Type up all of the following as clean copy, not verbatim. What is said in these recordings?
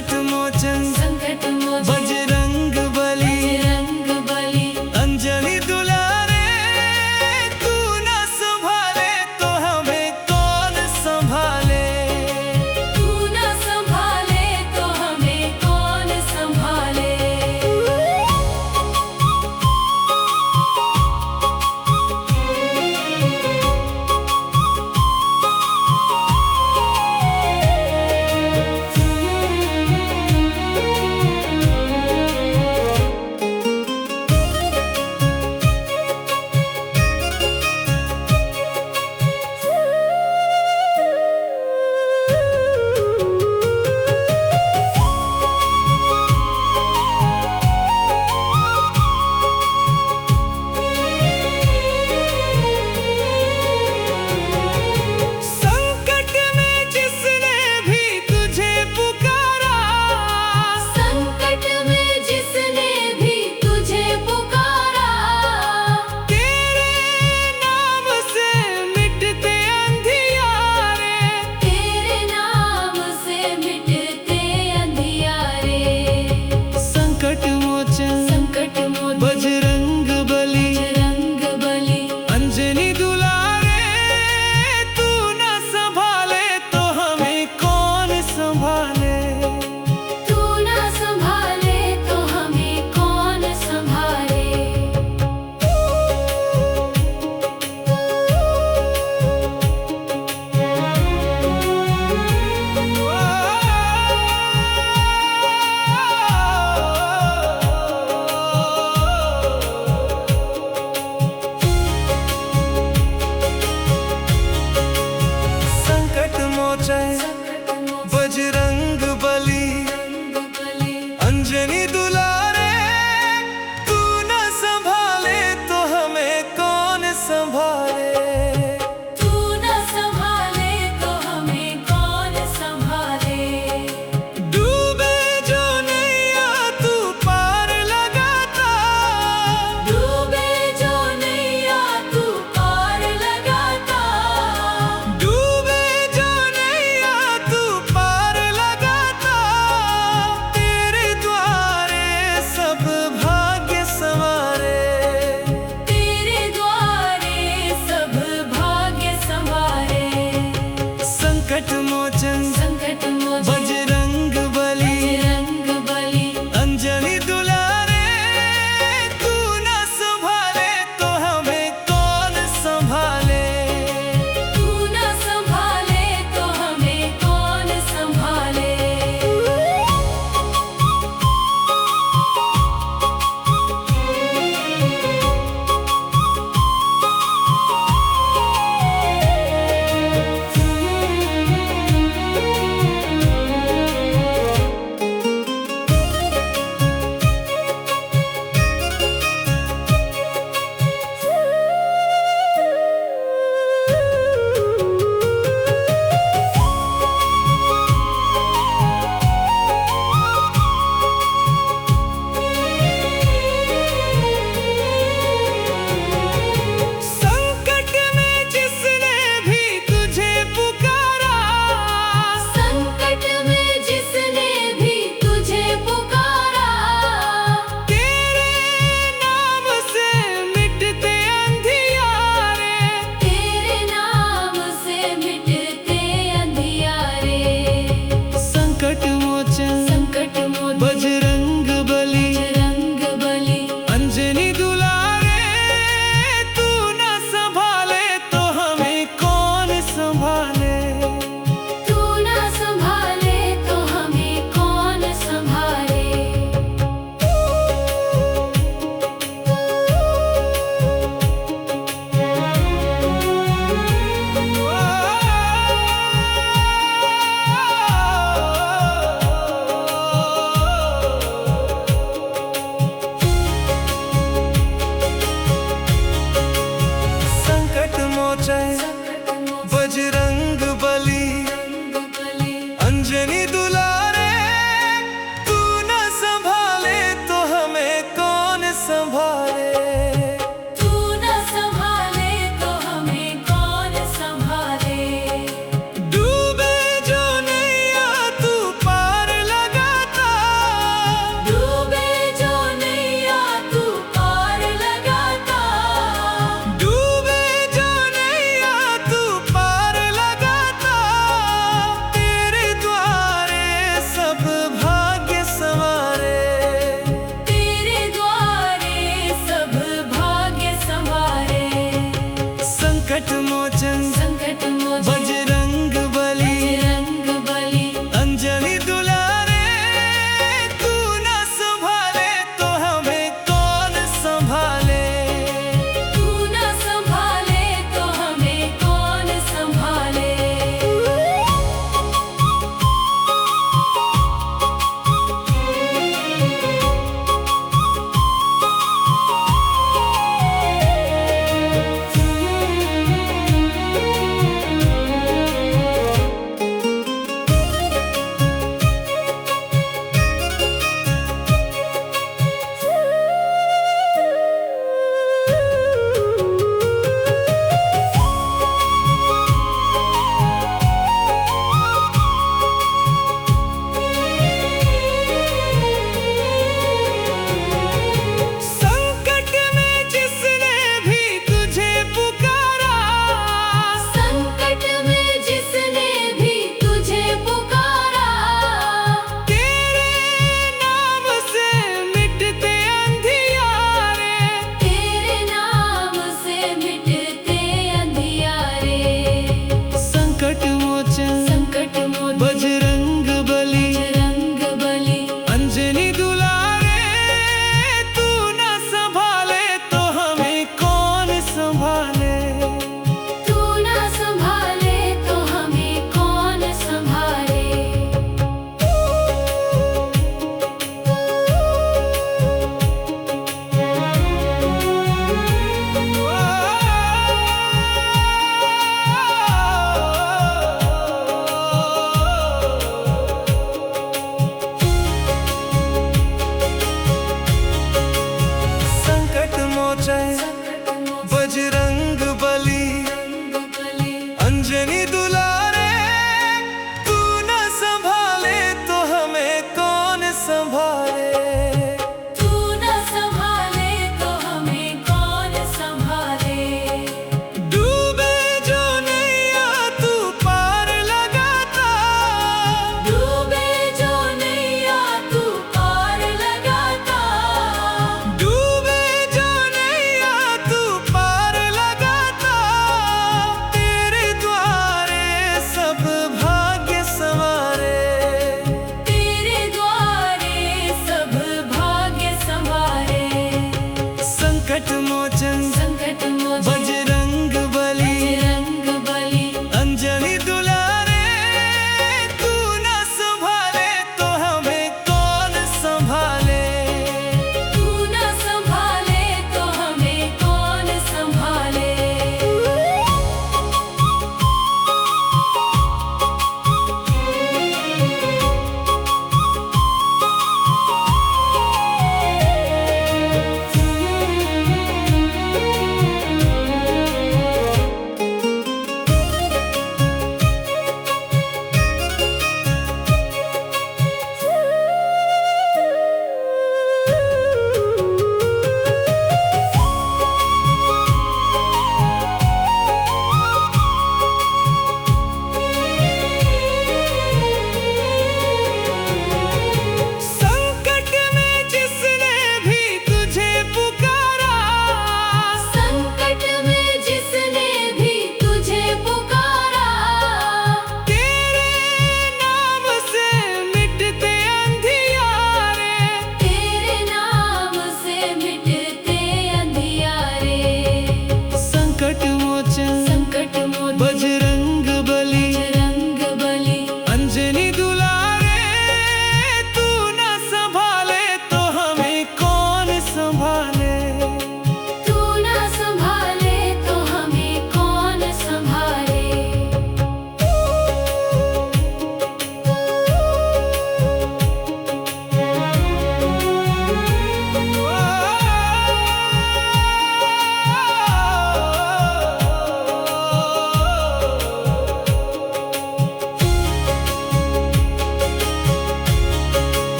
संकट मोचन बजरंग बली अंजनी दुलारे। तू न संभाले तो हमें कौन संभाले। तू न संभाले तो हमें कौन संभाले। बजरंग बली अंजनी दुलारे। तू न संभाले तो हमें कौन संभाले। तू न संभाले तो हमें कौन संभाले। बजरंग बली अंजनी दुलारे। तू न संभाले तो हमें कौन संभाले। तू न संभाले तो हमें कौन संभाले। डूबे जो नैया तू पार लगाता। डूबे जो नैया तू पार लगाता। डूबे जो नैया तू पार लगाता। तेरे द्वारे सब भाग्य संवारे। तेरे द्वारे सब भाग्य संवारे। संकट मोचन बजरंग बली अंजनी दुलारे। तू न संभाले तो हमें कौन संभाले। तू न संभाले तो हमें कौन संभाले।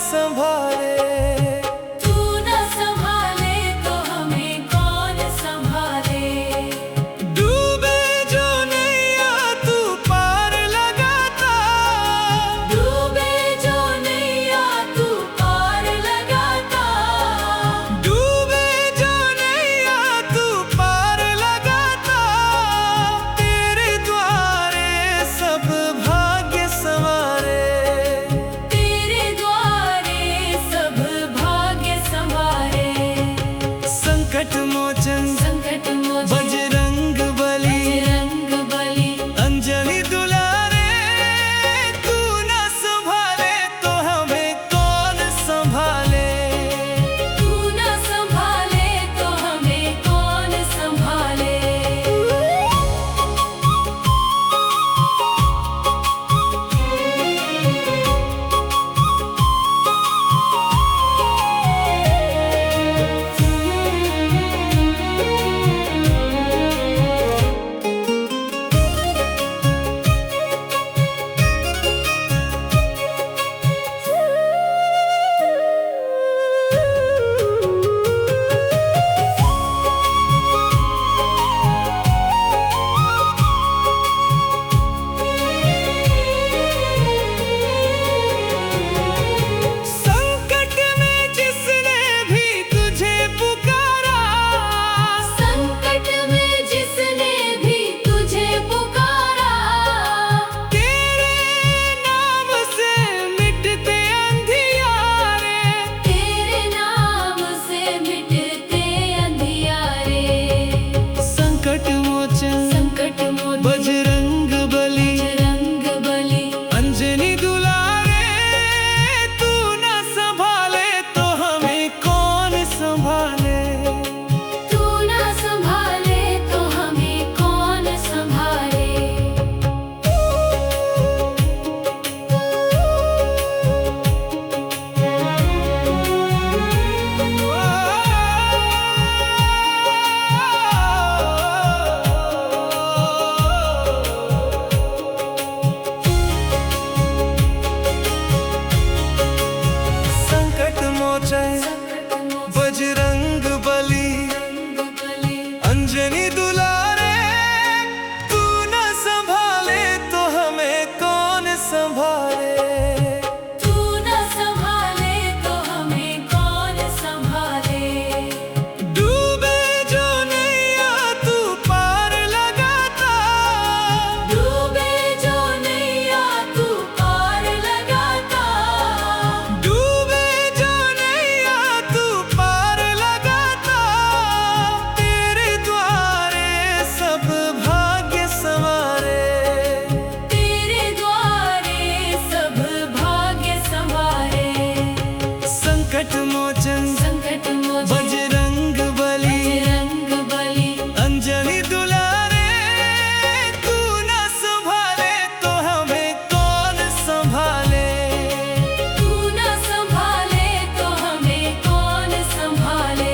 संभाले। तू न संभाले तो हमें कौन संभाले। डूबे जो नैया तू पार लगाता, डूबे जो नैया तू पार लगाता। डूबे जो नैया तू पार लगाता। तेरे द्वारे सब भाग्य संवारे। तेरे द्वारे सब भाग्य संवारे। संकट मोचन संकट मोचन बजरंग बली, बजरंग बली। अंजनी दुलारे। तू न संभाले तो हमें कौन संभाले। तू न संभाले तो हमें कौन संभाले। संकट में जिसने भी तुझे पुकारा, संकट में जिसने भी तुझे पुकारा। तेरे नाम से मिटते अंधियारे। तेरे नाम से मिटते अंधियारे। संकट मोचन संकट मोचन बजरंग बली, बजरंग बली। अंजनी दुलारे। तू न संभाले तो हमें कौन संभाले। तू न संभाले तो हमें कौन संभाले। संकट मोचन बजरंग बली, अंजनी दुलारे। तू न संभाले तो हमें कौन संभाले। तू न संभाले तो हमें कौन संभाले। डूबे जो नैया तू पार लगाता। डूबे जो नैया तू पार लगाता। डूबे जो नैया तू पार लगाता। तेरे द्वारे सब भाग्य संवारे। तेरे द्वारे सब भाग्य संवारे। संकट मोचन संकट मोचन बजरंग बली, बजरंग बली। अंजनी दुलारे। तू न संभाले तो हमें कौन संभाले। तू न संभाले तो हमें कौन संभाले।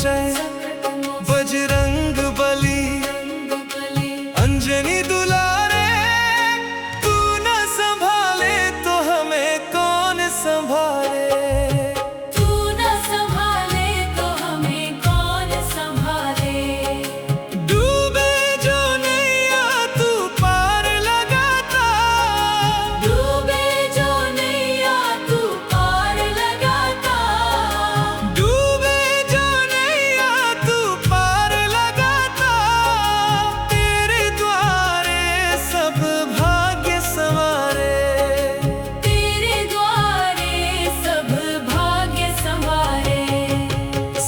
मोचन बजरंग बली अंजनी दुलारे, तू न संभाले तो हमें कौन संभाले। तू न संभाले तो हमें कौन संभाले। डूबे जो नैया तू पार लगाता, डूबे जो नैया तू पार लगाता। डूबे जो नैया तू पार लगाता। तेरे द्वारे सब भाग्य संवारे, तेरे द्वारे सब भाग्य संवारे।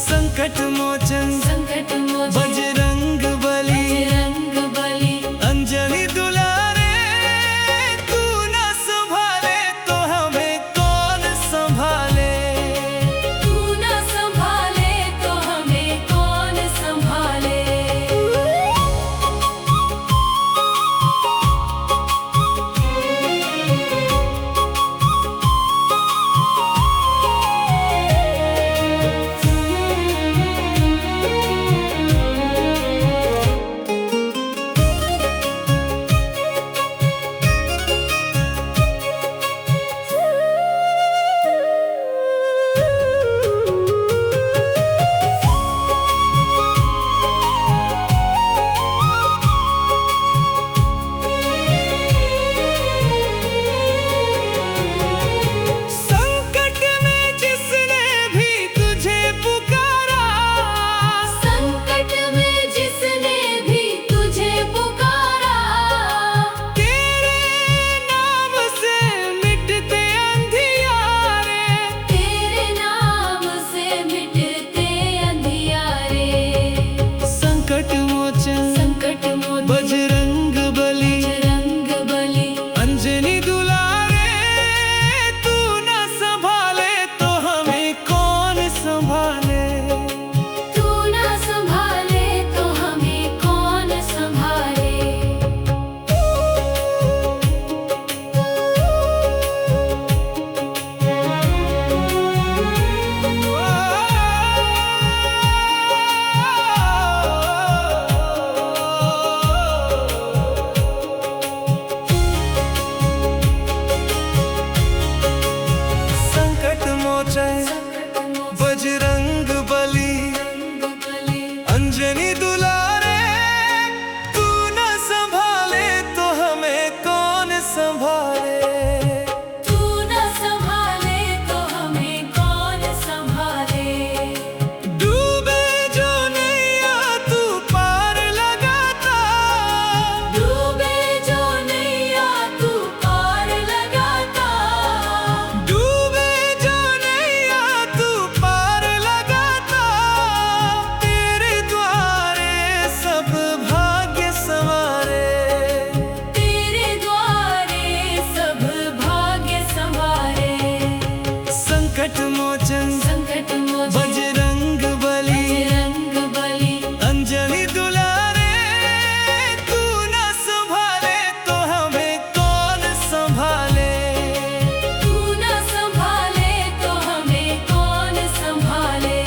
संकट मोचन संकट मोचन बजरंग बली बजरंग बली अंजनी दुलारे, तू न संभाले तो हमें कौन संभाले। तू न संभाले तो हमें कौन संभाले। संकट में जिसने भी तुझे पुकारा, संकट में जिसने भी तुझे पुकारा। तेरे नाम से मिटते अंधियारे। तेरे नाम से मिटते अंधियारे। संकट मोचन संकट मोचन बजरंग बली बजरंग बली अंजनी दुलारे, तू न संभाले तो हमें कौन संभाले। तू न संभाले तो हमें कौन संभाले। संकट मोचन बजरंग बली अंजनी दुलारे, तू न संभाले तो हमें कौन संभाले। तू न संभाले तो हमें कौन संभाले। डूबे जो नैया तू पार लगाता, डूबे जो नैया तू पार लगाता। डूबे जो नैया तू पार लगाता। तेरे द्वारे सब भाग्य संवारे, तेरे द्वारे सब भाग्य संवारे। संकट मोचन संकट मोचन बजरंग बली बजरंग बली अंजनी दुलारे, तू न संभाले तो हमें कौन संभाले। तू न संभाले तो हमें कौन संभाले।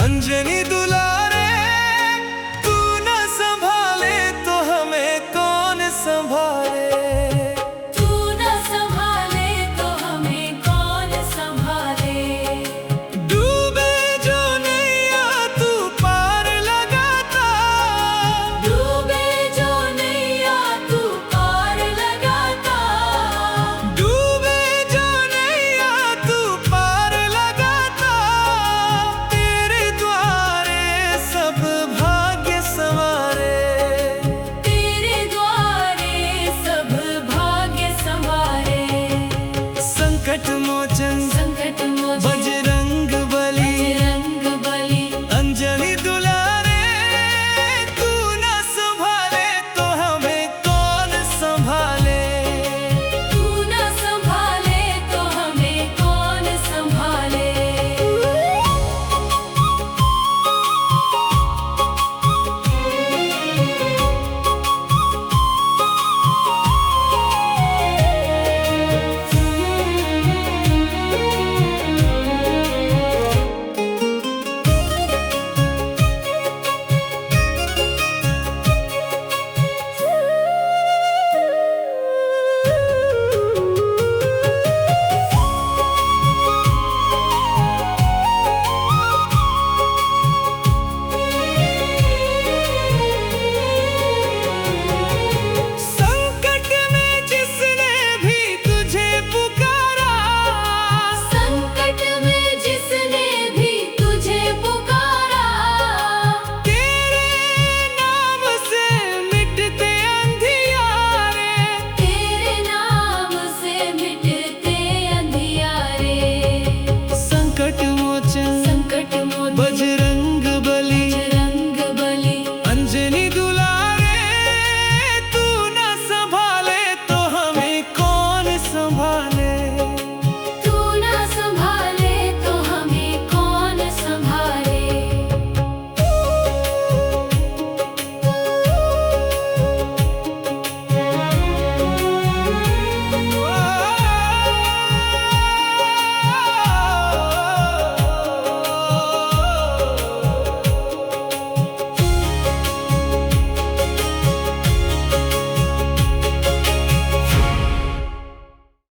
अंजनी